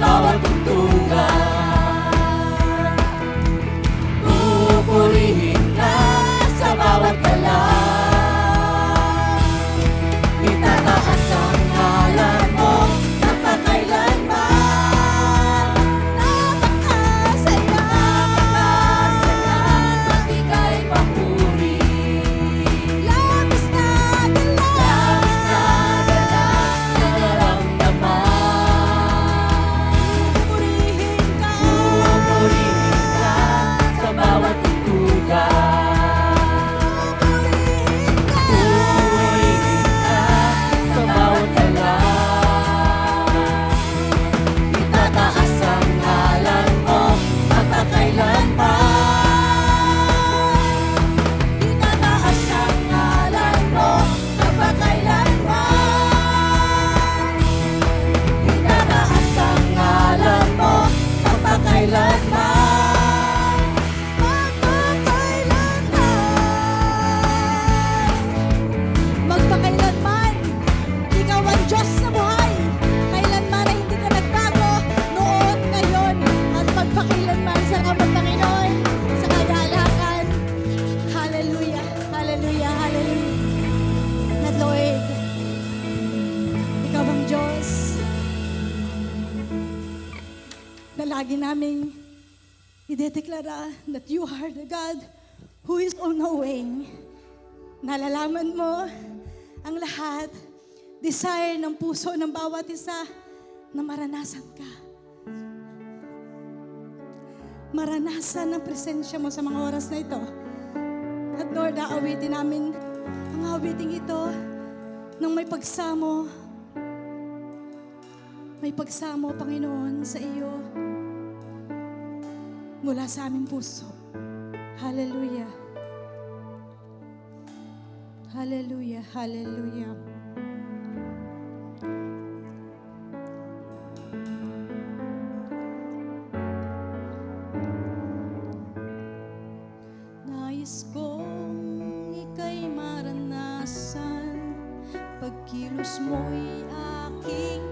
bawat tugtugan. Pupurihin ka sa bawat galaw. Itataas ang ngalan mo napakailanman. Napakasaya, at ika'y papuri. Labis na gala, nararamdaman. Pupurihin ka sa bawat tugtugan. Pupurihin ka sa bawat galaw. Itataas ang ngalan mo napakailanman. Itataas ang ngalan mo napakailanman. Itataas ang ngalan mo napakailanman. Magpakailanman, ikaw ang Diyos na buhay. Kailanman ay hindi ka nagbago, noon, ngayon, at magpakailanman. Salamat, Panginoon, sa kagalakan. Hallelujah, hallelujah, hallelujah. Na Lord, ikaw ang Diyos na lagi naming idedeklara that you are the God who is all-knowing. Nalalaman mo ang lahat, desire ng puso ng bawat isa na maranasan ka. Maranasan ang presensya mo sa mga oras na ito. At Lord, aawitin namin ang awiting ito ng may pagsamo. May pagsamo, Panginoon, sa iyo mula sa aming puso. Hallelujah. Hallelujah, hallelujah. Nais kong ika'y maranasan, pagkilos mo'y aking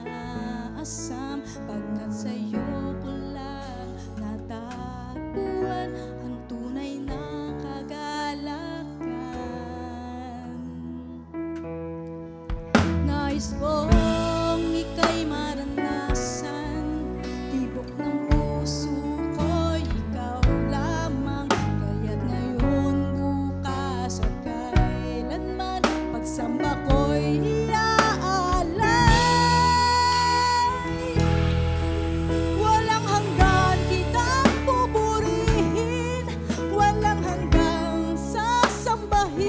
inaasam, pagkat sa'yo ko lang natagpuan ang tunay na kagalakan. Nais kong ika'y maranasan, tibok ng puso ko'y ikaw lamang, kaya't ngayon, bukas at kailanman, pagsamba ko'y iaalay. Walang hanggan kitang pupurihin, walang hanggang sasambahin,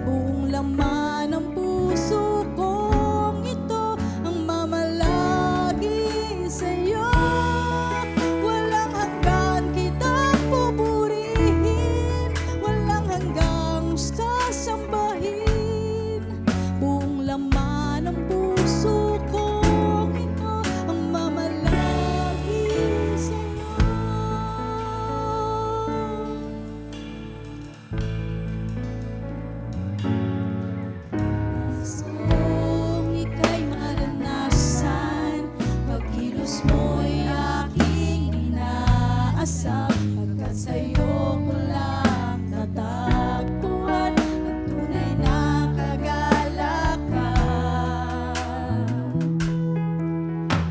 buong laman ng puso kong ito ang mamalagi sa'yo. Walang hanggan kitang pupurihin, walang hanggang sasambahin, buong laman ng puso kong ito ang mamalagi sa'yo. Nais kong ika'y maranasan, pagkilos mo'y aking inaasam, pagkat sa'yo ko lang natagpuan ang tunay na kagalakan.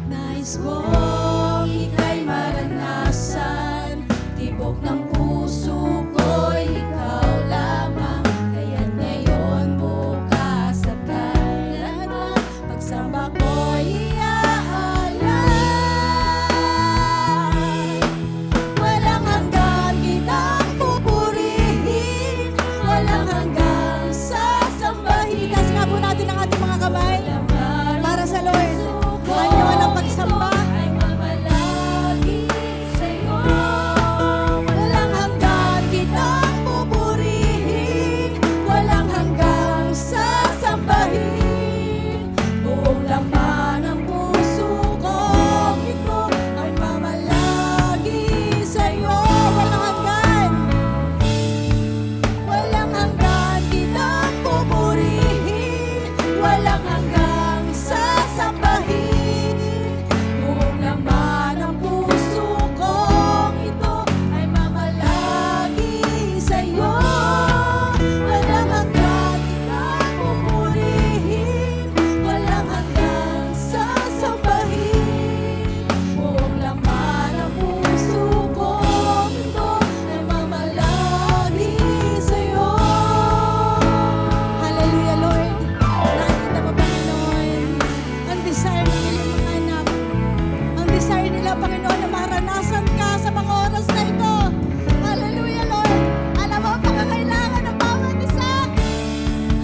Nais kong ika'y maranasan, tibok ng puso ko'y ikaw lamang, kaya't ngayon, bukas at kailanman, pagsamba ko'y iaalay. Walang hanggan kitang pupurihin, walang hanggang sasambahin. Itaas nga po natin ang ating mga kamay para sa Lord. Kanya walang pagsamba, desire ng iyong mga anak. Ang desire nila, Panginoon, na maranasan ka sa mga oras na ito. Hallelujah, Lord. Alam mo ang pangangailangan ng bawat isa.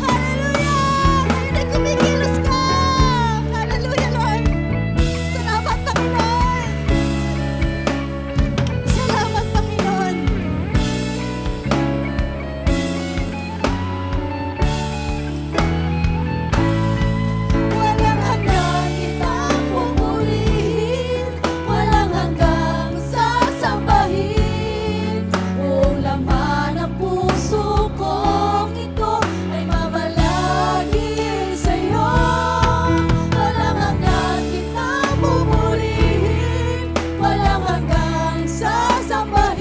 Hallelujah! Hindi kumikilos ka. Hallelujah, Lord. Salamat, Panginoon. Salamat, Panginoon. Walang hanggang kitang pupurihin, walang hanggang sasambahin. Buong laman ng puso kong ito ay mamalagi sa'yo. Walang hanggang kitang pupurihin, walang hanggang sasambahin.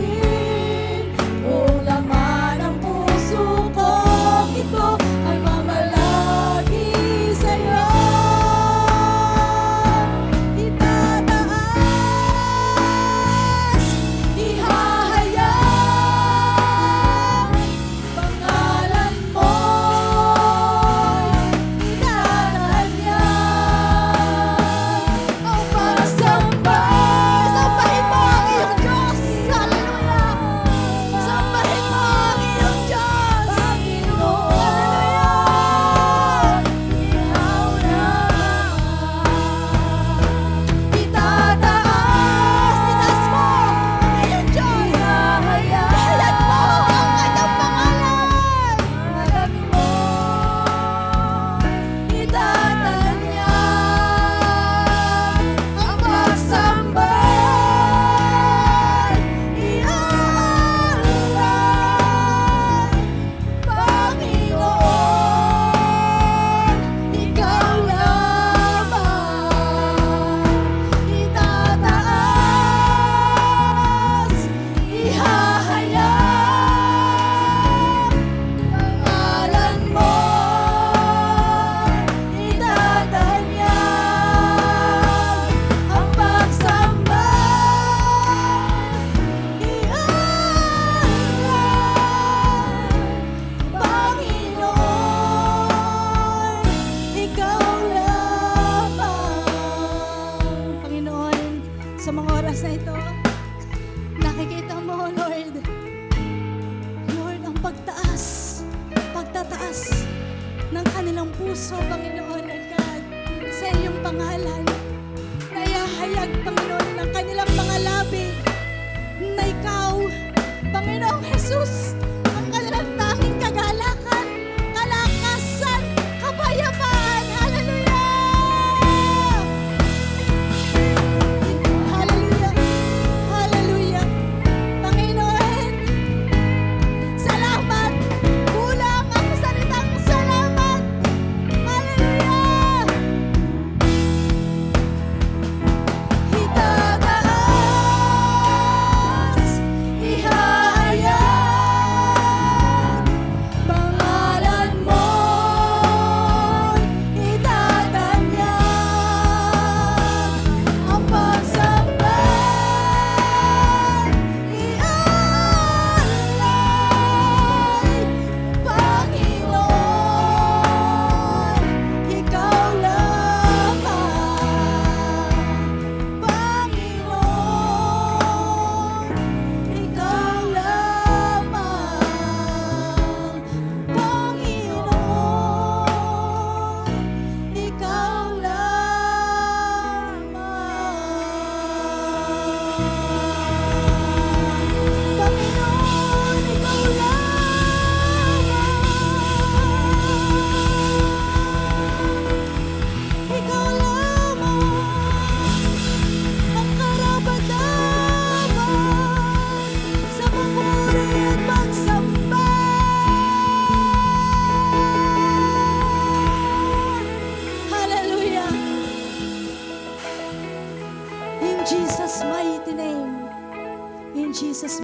Buong laman ng puso kong ito ay mamalagi sa'yo. Itataas, ihahayag, pangalan mo'y itatanyag. Ang pagsamba, sambahin mo ang iyong Diyos. Hallelujah! Sambahin mo ang iyong Diyos. Hallelujah! Ikaw na. Itataas, itaas mo ang iyong Diyos. Ihayag mo ang kanyang pangalan. Pangalan mo itatanyag. Ang pagsamba'y iaalay. Panginoon, ikaw lamang. Itataas, ihahayag, pangalan mo itatanyag. Ang pagsamba'y iaalay. Panginoon, ikaw lamang. Panginoon, sa mga oras na ito,